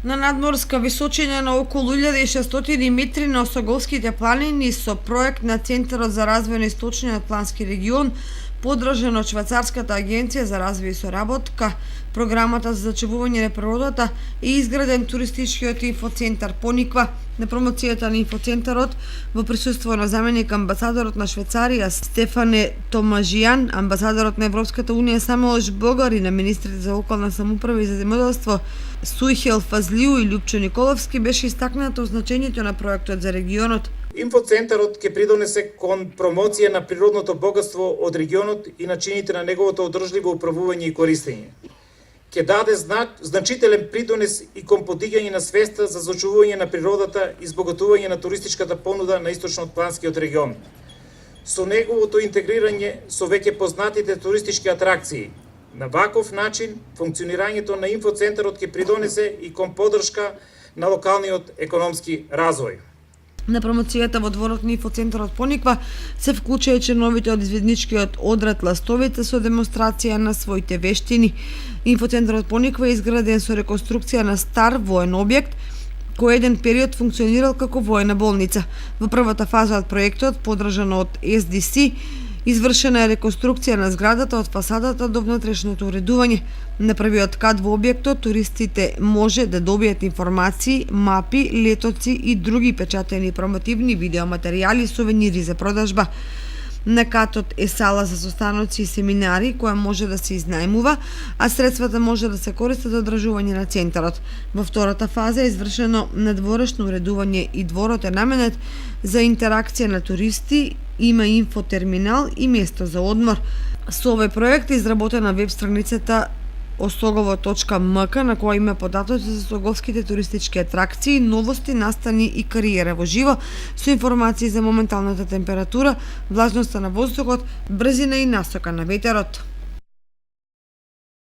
На надморска височина на околу 1600 метри на Осоголските планини со проект на Центарот за развој на Источниот плански регион, поддржан од Швајцарската агенција за развој и соработка, програмата за зачувување на природата и изграден туристичкиот инфоцентар Пониква. На промоцијата на инфоцентарот во присуство на заменик амбасадорот на Швајцарија Стефане Томажијан, амбасадорот на Европската унија Самуел Богар и на министрите за околна самоуправа и за земјоделство Сујхел Фазлиу и Љупчо Николовски беше истакнато значењето на проектот за регионот. Инфоцентарот ќе придонесе кон промоција на природното богатство од регионот и начините на неговото одржливо управување и користење. Ќе даде значителен придонес и кон подигање на свеста за зачувување на природата и збогатување на туристичката понуда на источно-планскиот регион. Со неговото интегрирање со веќе познатите туристички атракции, на ваков начин функционирањето на инфоцентарот ќе придонесе и кон поддршка на локалниот економски развој. На промоцијата во дворот на инфоцентарот Пониква се вклучува членовите од изведничкиот одред Ластовица со демонстрација на своите вештини. Инфоцентарот Пониква е изграден со реконструкција на стар воен објект, кој еден период функционирал како воена болница. Во првата фаза од проектот, поддржана од SDC, извршена е реконструкција на зградата од фасадата до внатрешното уредување. На првиот кат во објектот туристите може да добијат информации, мапи, летоци и други печатени промотивни видеоматеријали и сувенири за продажба. На катот е сала за состаноци и семинари која може да се изнајмува, а средствата може да се користат за одржување на центарот. Во втората фаза е извршено надворешно уредување и дворот е наменет за интеракција на туристи, има инфотерминал и место за одмор. Со овој проект е изработена веб страницата osogovo.mk на која има податоци за соголските туристички атракции, новости, настани и кариера во живо, со информации за моменталната температура, влажноста на воздухот, брзина и насока на ветерот.